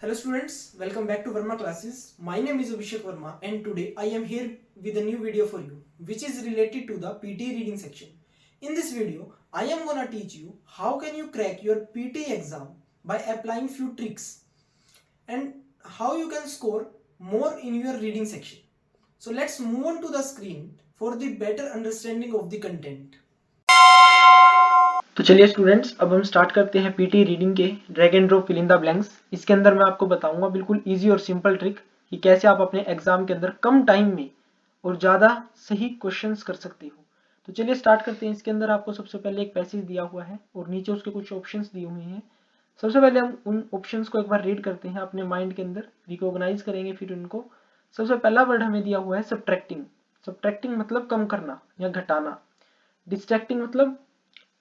Hello students, welcome back to Verma classes. My name is Abhishek Verma and today I am here with a new video for you which is related to the PT reading section. In this video, I am gonna teach you how can you crack your PT exam by applying few tricks and how you can score more in your reading section. So let's move on to the screen for the better understanding of the content. तो चलिए students, अब हम start करते हैं PT reading के drag and drop fill in the blanks. इसके अंदर मैं आपको बताऊंगा बिल्कुल इजी और सिंपल ट्रिक कि कैसे आप अपने एग्जाम के अंदर कम टाइम में और ज़्यादा सही क्वेश्चंस कर सकते हो। तो चलिए स्टार्ट करते हैं। इसके अंदर आपको सबसे पहले एक पैसेज दिया हुआ है और नीचे उसके कुछ ऑप्शंस दिए हुए हैं। सबसे पहले हम उन ऑप्शंस को एक बार रीड करते हैं, अपने माइंड के अंदर रिकॉग्नाइज करेंगे फिर उनको। सबसे पहला वर्ड हमें दिया हुआ है सब्ट्रैक्टिंग। सब्ट्रैक्टिंग मतलब कम करना या घटाना। डिस्ट्रैक्टिंग मतलब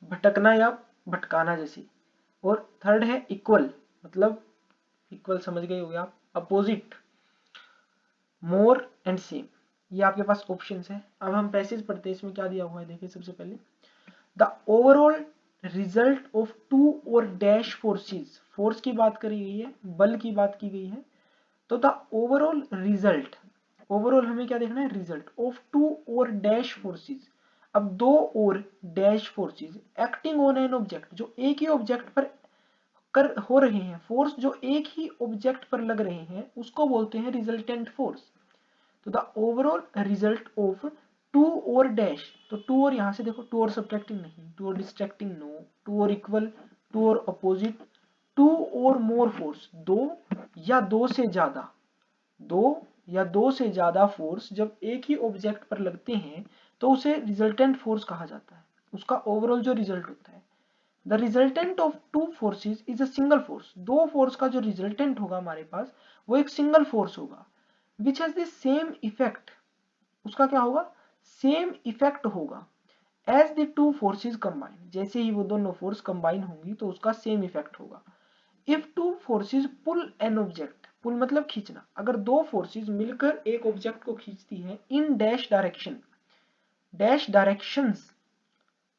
भटकना या भटकाना जैसे। और थर्ड है इक्वल, मतलब इक्वल समझ गए होंगे आप। अपोजिट, मोर एंड सेम, ये आपके पास ऑप्शंस है। अब हम पैसेज पढ़ते हैं, इसमें क्या दिया हुआ है देखिए। सबसे पहले the overall result of two or dash forces, force की बात करी गई है, बल की बात की गई है। तो द ओवरऑल रिजल्ट, ओवरऑल हमें क्या देखना है, result of two or dash forces. अब दो और dash forces acting on an object, जो एक ही ऑब्जेक्ट पर कर हो रहे हैं, फोर्स जो एक ही ऑब्जेक्ट पर लग रहे हैं उसको बोलते हैं रिजल्टेंट फोर्स। तो the overall result of two or dash, तो टू और यहां से देखो, टू और सब्ट्रैक्टिंग नहीं, टू और डिस्ट्रैक्टिंग नो, टू और इक्वल, टू और अपोजिट, टू और मोर फोर्स, दो या दो से ज्यादा, दो या दो से ज्यादा फोर्स जब एक ही ऑब्जेक्ट पर लगते हैं तो उसे रिजल्टेंट फोर्स कहा जाता है। उसका ओवरऑल जो रिजल्ट होता है, the resultant of two forces is a single force. दो फोर्स का जो रिजल्टेंट होगा हमारे पास वो एक सिंगल फोर्स होगा। Which has the same effect, उसका क्या होगा, सेम इफेक्ट होगा as the two forces combine, जैसे ही वो दोनों फोर्स कंबाइन होंगी तो उसका सेम इफेक्ट होगा। If two forces pull an object, pull मतलब खींचना, अगर दो फोर्सेस मिलकर एक ऑब्जेक्ट को खींचती हैं in dash direction, dash directions,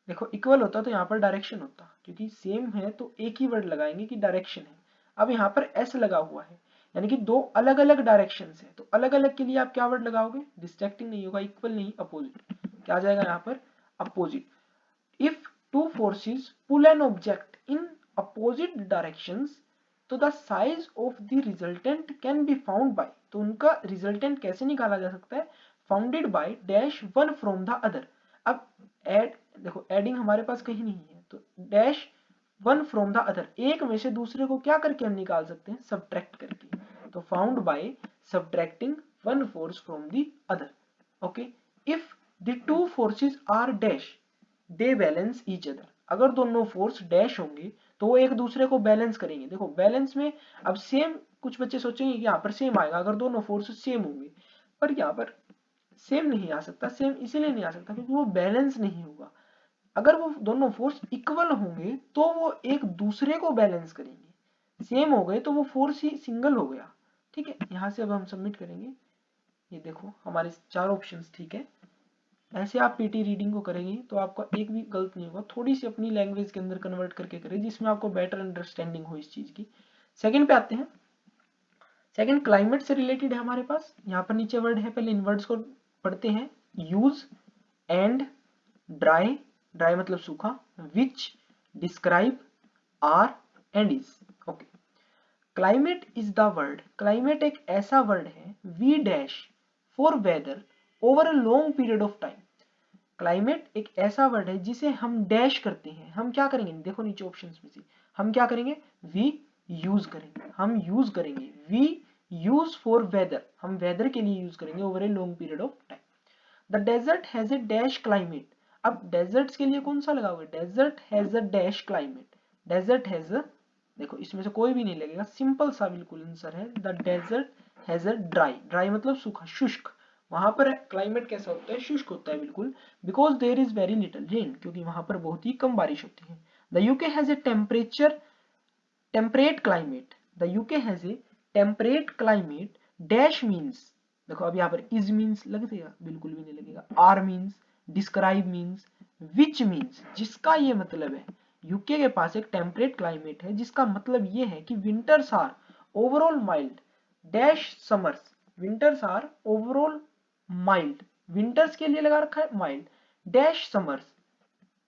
देखो इक्वल होता तो यहाँ पर डायरेक्शन होता, क्योंकि सेम है तो एक ही वर्ड लगाएंगे कि डायरेक्शन है। अब यहाँ पर एस लगा हुआ है, यानी कि दो अलग अलग डायरेक्शन है, तो अलग अलग के लिए आप क्या वर्ड लगाओगे, डिस्ट्रैक्टिंग नहीं होगा, इक्वल नहीं, अपोजिट। क्या आ जाएगा यहाँ पर, opposite. If two forces pull an object in opposite directions, तो the size of the resultant can be found by, तो उनका रिजल्टेंट कैसे निकाला जा सकता है, founded by dash one from the other. अब एड, देखो एडिंग हमारे पास कहीं नहीं है, तो dash one from the other, एक में से दूसरे को क्या करके हम निकाल सकते हैं, सब्ट्रैक्ट करके। तो found by subtracting one force from the other. Okay, if the two forces are dash they balance each other, अगर दोनों फोर्स डैश होंगे तो वो एक दूसरे को बैलेंस करेंगे। देखो बैलेंस में अब सेम, कुछ बच्चे सोचेंगे कि यहाँ पर सेम आएगा अगर दोनों फोर्स सेम होंगे, पर यहाँ पर सेम नहीं आ सकता। सेम इसीलिए नहीं आ सकता क्योंकि वो बैलेंस नहीं होगा। अगर वो दोनों फोर्स इक्वल होंगे तो वो एक दूसरे को बैलेंस करेंगे, सेम हो गए तो वो फोर्स ही सिंगल हो गया। ठीक है, यहाँ से अब हम सबमिट करेंगे। ये देखो हमारे चार ऑप्शंस ठीक है। ऐसे आप पीटी रीडिंग को करेंगे तो आपका एक भी गलत नहीं होगा। थोड़ी सी अपनी लैंग्वेज के अंदर कन्वर्ट करके करें जिसमें आपको बेटर अंडरस्टैंडिंग हो इस चीज की। सेकंड पे आते हैं। सेकंड क्लाइमेट से रिलेटेड है हमारे पास। यहाँ पर नीचे वर्ड है, पहले इन वर्ड्स को पढ़ते हैं। यूज, एंड, ड्राई, ड्राई मतलब सूखा, which, describe, are and is. Okay, climate is the word, climate एक ऐसा वर्ड है, we dash for weather over a long period of time. Climate एक ऐसा वर्ड है जिसे हम डैश करते हैं। हम क्या करेंगे, देखो नीचे ऑप्शंस में से हम क्या करेंगे, वी यूज करेंगे, हम यूज करेंगे, वी यूज फॉर वेदर, हम वेदर के लिए यूज करेंगे over a long period of time. The desert has a dash climate, अब डेजर्ट्स के लिए कौन सा लगा हुआ है, desert has a dash climate, desert has a, देखो इसमें से कोई भी नहीं लगेगा, सिंपल सा बिल्कुल आंसर है। The desert has a dry, dry मतलब सूखा, शुष्क, वहां पर क्लाइमेट कैसा होता है, शुष्क होता है बिल्कुल। Because there is very little rain, क्योंकि वहां पर बहुत ही कम बारिश होती है। The UK has a temperature, temperate climate, the UK has a temperate climate, dash means, देखो अब यहाँ पर इज मीन्स लगेगा, बिल्कुल भी नहीं लगेगा। Are means, describe means, which means, जिसका ये मतलब है यूके के पास एक टेम्परेट क्लाइमेट है जिसका मतलब ये है कि winters are overall mild dash summers, winters are overall mild, winters के लिए लगा रखा है माइल्ड डैश समर्स,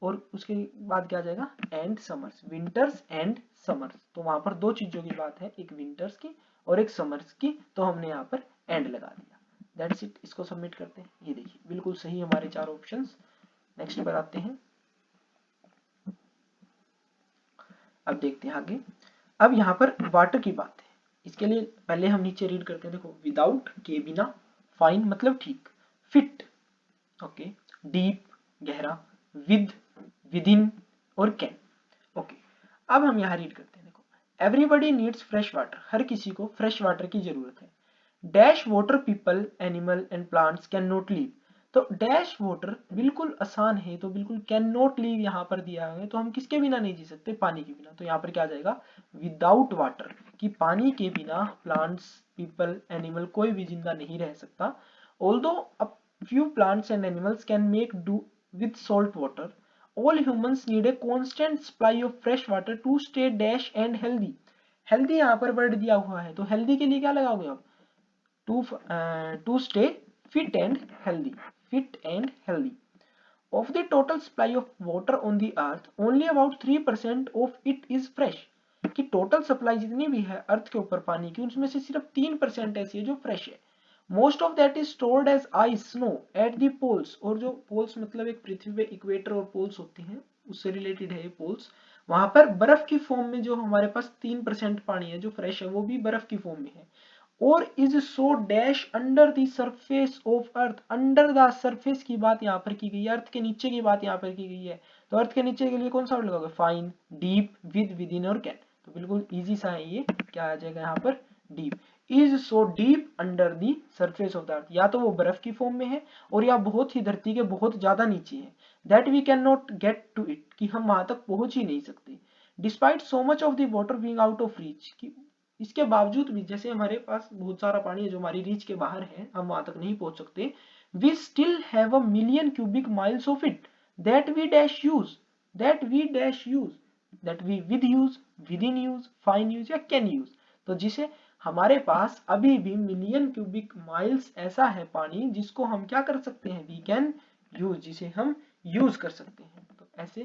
और उसके बाद क्या आ जाएगा and summers, winters and summers. तो वहां पर दो चीजों की बात है, एक विंटर्स की और एक समर्स की, तो हमने यहाँ पर एंड लगा दिया। That's it. इसको सबमिट करते हैं। ये देखिए बिल्कुल सही हमारे चार ऑप्शंस। नेक्स्ट पर आते हैं। अब देखते हैं आगे। अब यहाँ पर वाटर की बात है। इसके लिए पहले हम नीचे रीड करते हैं। देखो विदाउट के बिना, फाइन मतलब ठीक, फिट ओके, डीप गहरा, विद विदिन और कैन ओके। अब हम यहाँ रीड करते हैं। देखो एवरीबडी नीड्स फ्रेश वाटर, हर किसी को फ्रेश वाटर की जरूरत है। Dash water people animal and plants can not leave, तो डैश वाटर बिल्कुल आसान है, तो बिल्कुल कैन नॉट लीव यहाँ पर दिया है, तो हम किसके बिना नहीं जी सकते, पानी के बिना। तो यहाँ पर क्या आ जाएगा विदाउट वाटर, कि पानी के बिना प्लांट्स पीपल एनिमल कोई भी जिंदा नहीं रह सकता। Although a few plants and animals can make do with salt water, all humans need a constant supply of fresh water to stay dash and healthy। Healthy यहाँ पर वर्ड दिया हुआ है, तो हेल्दी के लिए क्या लगाओगे आप, to stay fit and healthy, fit and healthy। Of the total supply of water on the earth, only about 3% of it is fresh। कि टोटल सप्लाई जितनी भी है अर्थ के ऊपर पानी की, उसमें से सिर्फ 3% ऐसी है जो फ्रेश है। Most of that is stored as ice snow at the poles, और जो पोल्स मतलब एक पृथ्वी पे इक्वेटर और पोल्स होते हैं, उससे रिलेटेड है ये पोल्स। वहां पर बर्फ की फॉर्म में जो हमारे पास 3% पानी है जो फ्रेश है, वो भी बर्फ की फॉर्म में है। और is so dash under the surface of earth, under the surface की बात यहाँ पर की गई है, अर्थ के नीचे की बात यहाँ पर की गई है। तो अर्थ के नीचे के लिए कौन सा वर्ड लगाओगे, फाइन, डीप, विद इन और कैन। तो बिल्कुल इजी सा है ये, क्या आ जाएगा यहाँ पर deep. Is so deep under the surface of the earth, या तो वो बर्फ की फॉर्म में है और या बहुत ही धरती के बहुत ज्यादा नीचे है। That we can not get to it, कि हम वहां तक पहुंच ही नहीं सकते। Despite so much of the water being out of reach, कि इसके बावजूद भी, जैसे हमारे पास बहुत सारा पानी है जो हमारी रीच के बाहर है, हम वहां तक नहीं पहुंच सकते, we still have a million cubic miles of it that we dash use, that we dash use, that we with use, with in use, fine use या कैन यूज। तो जिसे हमारे पास अभी भी मिलियन क्यूबिक माइल्स ऐसा है पानी जिसको हम क्या कर सकते हैं, वी कैन यूज, जिसे हम यूज कर सकते हैं। तो ऐसे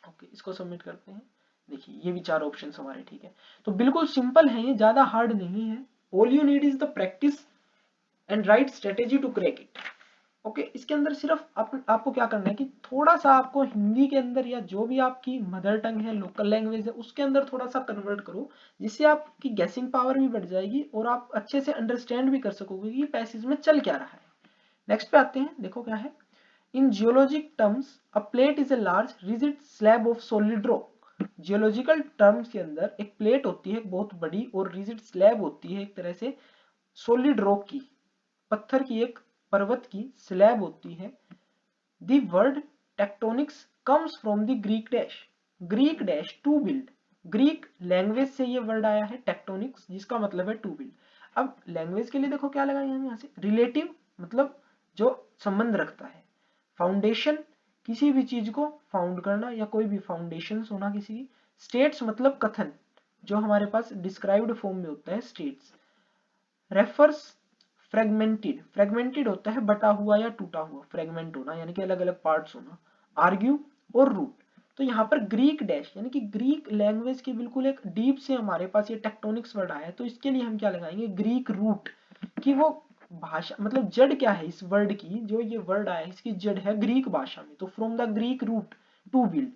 ओके, इसको सबमिट करते हैं। देखिए ये भी चार ऑप्शंस हमारे ठीक है। तो बिल्कुल सिंपल है ये, ज्यादा हार्ड नहीं है। All you need is the practice and right strategy to crack it okay. इसके अंदर सिर्फ आपको क्या करना है कि थोड़ा सा आपको हिंदी के अंदर या जो भी आपकी मदर टंग है, लोकल लैंग्वेज है, उसके अंदर थोड़ा सा कन्वर्ट करो, जिससे आपकी गैसिंग पावर भी बढ़ जाएगी और आप अच्छे से अंडरस्टैंड भी कर सकोगे कि पैसेज में चल क्या रहा है। नेक्स्ट पे आते हैं। देखो क्या है, in geologic terms a plate is a large rigid slab of solid rock. Geological terms के अंदर एक प्लेट होती है एक बहुत बड़ी, और रिजिड स्लैब होती है एक तरह से सॉलिड रॉक की, पत्थर की एक पर्वत की स्लैब होती है। The word tectonics comes from the Greek dash, Greek dash to build, Greek language से ये वर्ड आया है टेक्टोनिक्स, जिसका मतलब है टू बिल्ड। अब लैंग्वेज के लिए देखो क्या लगाए हम यहाँ से, रिलेटिव मतलब जो संबंध रखता है, फाउंडेशन किसी भी चीज को फाउंड करना या कोई भी फाउंडेशन होना किसी की, स्टेट्स मतलब कथन जो हमारे पास डिस्क्राइब्ड फॉर्म में होता है स्टेट्स, रेफर्स फ्रेगमेंटेड, फ्रेगमेंटेड होता है बटा हुआ या टूटा हुआ, फ्रेगमेंट होना यानी कि अलग अलग पार्ट्स होना, आर्ग्यू और रूट। तो यहाँ पर ग्रीक डैश यानी कि ग्रीक लैंग्वेज की बिल्कुल एक डीप से हमारे पास ये टेक्टोनिक्स वर्ड आया है, तो इसके लिए हम क्या लगाएंगे ग्रीक रूट, कि वो भाषा मतलब जड़ क्या है इस वर्ड की, जो ये वर्ड आया है इसकी जड़ है ग्रीक भाषा में, तो from the Greek root to build.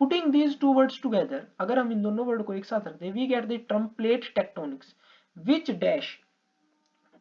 Putting these two words together, अगर हम इन दोनों वर्ड को एक साथ रखते हैं, we get the term plate tectonics which dash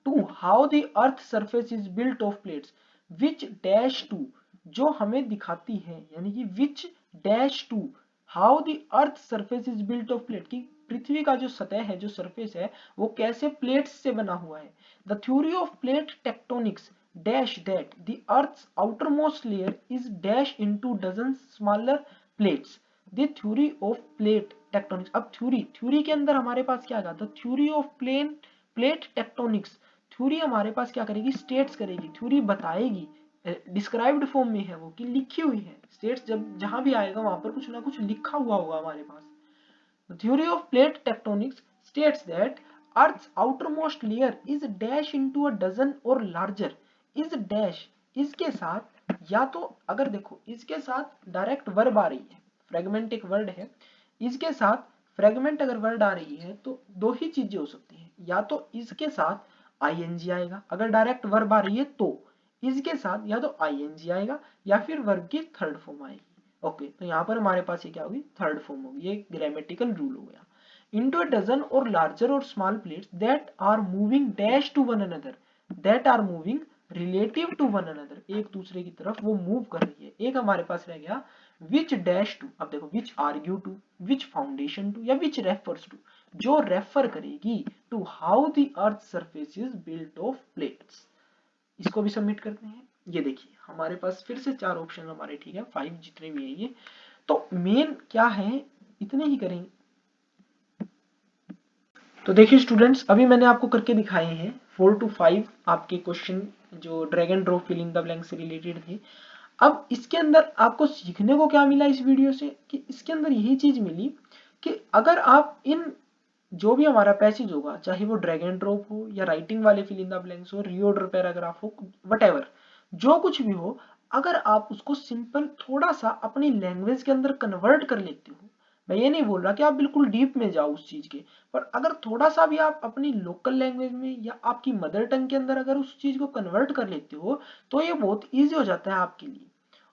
to how the earth surface is built of plates, which dash to जो हमें दिखाती है, यानी कि which dash to how the earth surface is built of plate, की पृथ्वी का जो सतह है जो सरफेस है वो कैसे प्लेट्स से बना हुआ है। The theory of plate tectonics dash that the earth's outermost layer is dash into dozen smaller plates, the theory of plate tectonics. अब थ्योरी के अंदर हमारे पास क्या आएगा, the theory of plate tectonics, theory हमारे पास क्या करेगी, स्टेट्स करेगी, थ्योरी बताएगी, डिस्क्राइब्ड फॉर्म में है वो कि लिखी हुई है, स्टेट्स जब जहां भी आएगा वहां पर कुछ ना कुछ लिखा हुआ होगा हमारे पास। Theory of plate tectonics states that Earth's outermost layer is dash into a dozen or larger. is dash इसके साथ या तो अगर देखो इसके साथ डायरेक्ट वर्ब आ रही है, फ्रेगमेंट एक वर्ड है, इसके साथ फ्रेगमेंट अगर वर्ड आ रही है तो दो ही चीजें हो सकती हैं, या तो इसके साथ आईएनजी आएगा अगर डायरेक्ट वर्ब आ रही है तो, इसके साथ या तो आईएनजी आएगा या फिर वर्ब की थर्ड फॉर्म आएगी। ओके तो यहाँ पर हमारे पास ये क्या होगी, थर्ड फॉर्म होगी, ये ग्रामेटिकल रूल हो गया। into a dozen or larger or small plates that are moving dash to one another, that are moving relative to one another, एक दूसरे की तरफ वो मूव कर रही है। एक हमारे पास रह गया which dash to, अब देखो which argue to, which foundation to या which refers to, जो रेफर करेगी to how the earth surface is built of plates। इसको भी सबमिट करते हैं। ये देखिए हमारे पास फिर से चार ऑप्शन हमारे, ठीक है 5 जितने भी है ये, तो मेन क्या है इतने ही करेंगे। तो देखिए स्टूडेंट्स अभी मैंने आपको करके दिखाए हैं 4 to 5 आपके क्वेश्चन जो drag and drop filling the blank से रिलेटेड थे। अब इसके अंदर आपको सीखने को क्या मिला इस वीडियो से, कि इसके अंदर यही चीज मिली कि अगर आप इन जो भी हमारा पैसेज होगा, चाहे वो ड्रैग एंड ड्रॉप हो या राइटिंग वाले फिल इन द ब्लैंक्स हो, रीऑर्डर पैराग्राफ हो, वट जो कुछ भी हो, अगर आप उसको सिंपल थोड़ा सा अपनी लैंग्वेज के अंदर कन्वर्ट कर लेते हो, मैं ये नहीं बोल रहा कि आप बिल्कुल डीप में जाओ उस चीज के, पर अगर थोड़ा सा भी आप अपनी लोकल लैंग्वेज में या आपकी मदर टंग के अंदर अगर उस चीज को कन्वर्ट कर लेते हो तो ये बहुत ईजी हो जाता है आपके लिए।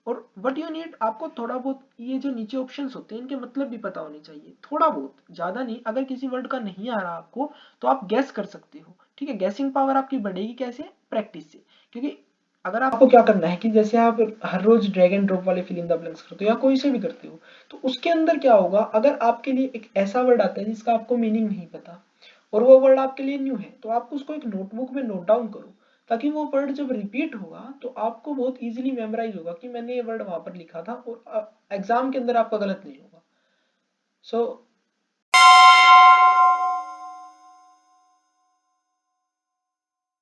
और वट यू नीड, आपको थोड़ा बहुत ये जो नीचे ऑप्शंस होते हैं इनके मतलब भी पता होने चाहिए, थोड़ा बहुत, ज्यादा नहीं। अगर किसी वर्ड का नहीं आ रहा आपको तो आप गैस कर सकते हो, ठीक है, गैसिंग पावर आपकी बढ़ेगी कैसे, प्रैक्टिस से। क्योंकि अगर आपको क्या करना है कि जैसे आप हर रोज ड्रैग एंड ड्रॉप वाले फिल इन द ब्लैंक्स करते हो या कोई से भी करते हो, तो उसके अंदर क्या होगा, अगर आपके लिए एक ऐसा वर्ड आता है जिसका आपको मीनिंग नहीं पता और वो वर्ड आपके लिए न्यू है, तो आप उसको एक नोटबुक में नोट डाउन करो, ताकि वो वर्ड जब रिपीट होगा तो आपको बहुत इजीली मेमोराइज होगा कि मैंने ये वर्ड वहां पर लिखा था और एग्जाम के अंदर आपका गलत नहीं होगा। सो